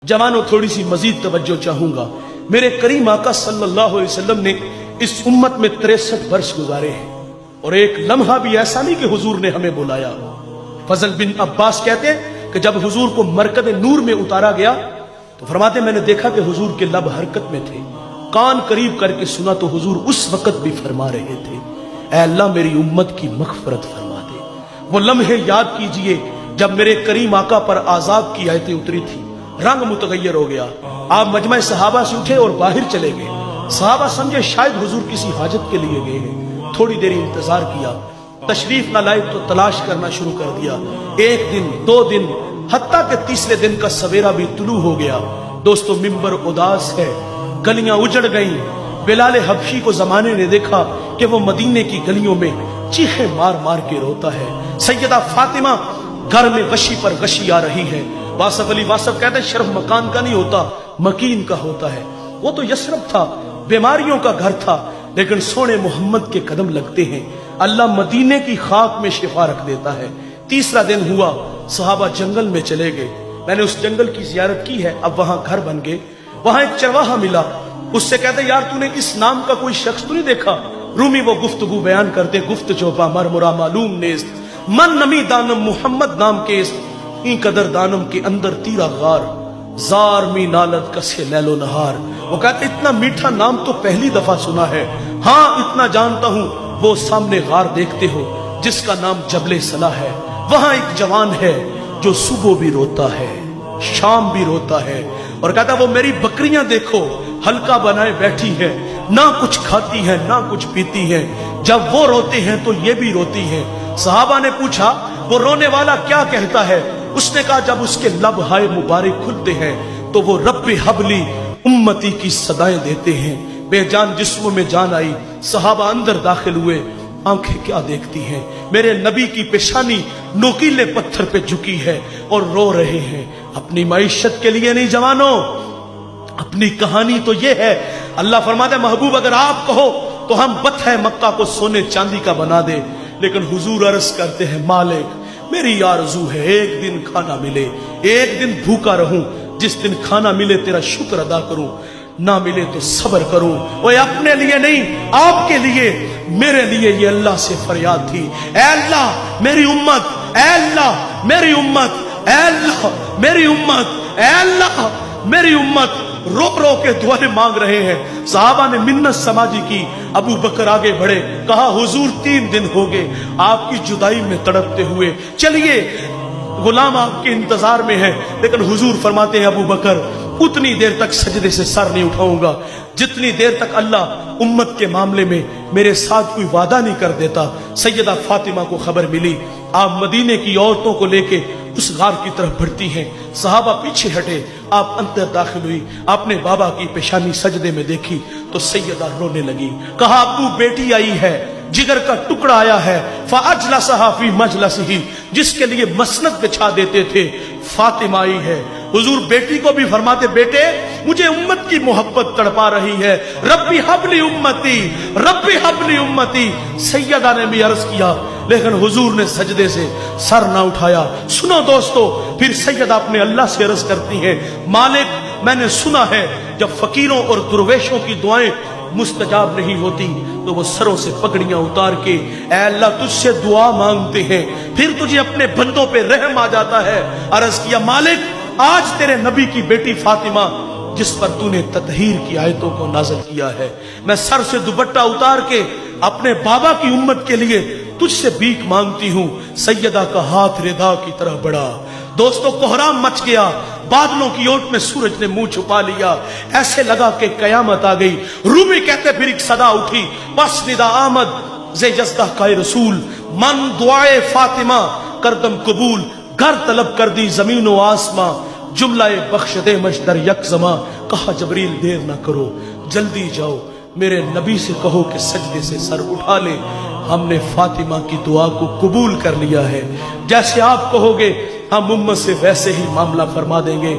जवानों थोड़ी सी मजीद तवज्जो चाहूंगा। मेरे करीम आका सल्लल्लाहु अलैहि वसल्लम ने इस उम्मत में 63 वर्ष गुजारे हैं और एक लम्हा भी ऐसा नहीं कि हुजूर ने हमें बुलाया। फजल बिन अब्बास कहते कि जब हुजूर को मरकद नूर में उतारा गया तो फरमाते मैंने देखा कि हुजूर के लब हरकत में थे, कान करीब करके सुना तो हुजूर उस वक्त भी फरमा रहे थे, ऐ अल्लाह मेरी उम्मत की मग़फ़िरत फरमा दे। वो लम्हे याद कीजिए जब मेरे करीम आका पर आजाब की आयतें उतरी थी, रंग मुतगय्यर हो गया। आप मजमा सहाबा से उठे और बाहर चले गए। सहाबा समझे शायद हुजूर किसी हाजत के लिए गए हैं। थोड़ी देर इंतजार किया, तशरीफ ना लाए तो तलाश करना शुरू कर दिया। एक दिन, 2 दिन, हत्ता के तीसरे दिन का सवेरा भी तुलू हो गया। दोस्तों मिंबर उदास है, गलियां उजड़ गईं। बिलाल हबशी को जमाने ने देखा कि वो मदीने की गलियों में चीखे मार मार के रोता है। सैयदा फातिमा घर में गशी पर गशी आ रही है। वासफ अली वासफ कहते हैं शर्फ मकान का नहीं होता, मकीन का होता है। वो तो यशरब था, बीमारियों का घर था, लेकिन सोने मोहम्मद के कदम लगते हैं, अल्लाह मदीने की खाक में शिफा रख देता है। तीसरा दिन हुआ, सहाबा जंगल में चले गए। मैंने उस जंगल की जियारत की है, अब वहां घर बन गए। वहां एक चरवाहा मिला, उससे कहते यार तूने इस नाम का कोई शख्स तो नहीं देखा? रूमी वो गुफ्तगू बयान करते, गुफ्त चौपा मरमुरा मालूम नेस्त मन नमी दानम मोहम्मद नाम के ई कदर दानम के अंदर तीरा गार जार मी नालत कसे लैलो नहार। वो कहते इतना मीठा नाम तो पहली दफा सुना है। हाँ इतना जानता हूं, वो सामने गार देखते हो जिसका नाम जबले सला है। वहां एक जवान है जो सुबह भी रोता है, शाम भी रोता है, और कहता वो मेरी बकरियां देखो हल्का बनाए बैठी है, ना कुछ खाती है ना कुछ पीती है, जब वो रोते हैं तो ये भी रोती है। सहाबा ने पूछा वो रोने वाला क्या कहता है? उसने कहा जब उसके लब हाय मुबारक खुलते हैं तो वो रब्बे हबली उम्मती की सदाएं देते हैं। बेजान जिस्मों में जान आई, सहाबा अंदर दाखिल हुए। आंखें क्या देखती हैं, मेरे नबी की पेशानी नोकीले पत्थर पे झुकी है और रो रहे हैं। अपनी मईशत के लिए नहीं जवानों, अपनी कहानी तो ये है। अल्लाह फरमाता है महबूब अगर आप कहो तो हम बत्ह मक्का को सोने चांदी का बना दे, लेकिन हुजूर अर्ज करते हैं मालिक मेरी आरज़ू है एक दिन खाना मिले, एक दिन भूखा रहूं, जिस दिन खाना मिले तेरा शुक्र अदा करूं, ना मिले तो सब्र करूं। वो अपने लिए नहीं आपके लिए, मेरे लिए ये अल्लाह से फरियाद थी, ऐ अल्लाह मेरी उम्मत, ऐ अल्लाह मेरी उम्मत, ऐ अल्लाह मेरी उम्मत, ऐ अल्लाह मेरी उम्मत। रो रो के दुआएं मांग रहे हैं। सहाबा ने मिन्नत समाजी की। अबू बकर आगे बढ़े, कहा हुजूर 3 दिन हो गए आपकी जुदाई में तड़पते हुए, चलिए गुलाम आपके इंतजार में है। लेकिन हुजूर फरमाते हैं अबू बकर उतनी देर तक सजदे से सर नहीं उठाऊंगा जितनी देर तक अल्लाह उम्मत के मामले में मेरे साथ कोई वादा नहीं कर देता। सैयदा फातिमा को खबर मिली, आप मदीने की औरतों को लेके उस गार की तरफ बढ़ती हैं। सहाबा पीछे हटे, आप अंदर दाखिल हुई, आपने बाबा की पेशानी सजदे में देखी तो सैयदा रोने लगी। कहा अब्बू बेटी आई है, जिगर का टुकड़ा आया है, फ़अजलसहा फ़ी मजलसिही, जिसके लिए मसनद बिछा देते थे, फातिमा आई है। हुजूर बेटी को भी फरमाते बेटे मुझे उम्मत की मोहब्बत तड़पा रही है, रब्बी हबली उम्मती, रब्बी हबली उम्मती। सैयदा ने भी अर्ज किया, लेकिन हुजूर ने सजदे से सर ना उठाया। सुनो दोस्तों, फिर सैयदा अपने अल्लाह से अर्ज करती है, मालिक मैंने सुना है जब फकीरों और दुर्वेशों की दुआएं मुस्तजाब नहीं होती तो वो सरों से पगड़ियां उतार के ऐ अल्लाह तुझसे दुआ मांगते हैं, फिर तुझे अपने बंदों पे रहम आ जाता है। अर्ज किया मालिक आज तेरे नबी की बेटी फातिमा जिस पर तूने ततहीर की आयतों को नाज़िल किया है, मैं सर से दुपट्टा उतार के अपने बाबा की उम्मत के लिए तुझसे भीख मांगती हूँ। सैयदा का हाथ रिदा की तरह बढ़ा। दोस्तों कोहराम मच गया, बादलों की ओट में सूरज ने मुंह छुपा लिया, ऐसे लगा कि कयामत आ गई। रूमी कहते फिर एक सदा उठी, बस निदा आमद जे जज़्दा का रसूल, मन दुआए फातिमा करदम कबूल, घर तलब कर दी जमीन व आसमां, जुमला बख्श दे मशदर यकजमा। कहा जबरील देर ना करो जल्दी जाओ, मेरे नबी से कहो कि सजदे से सर उठा ले, हमने फातिमा की दुआ को कबूल कर लिया है। जैसे आप कहोगे हम उम्मत से वैसे ही मामला फरमा देंगे।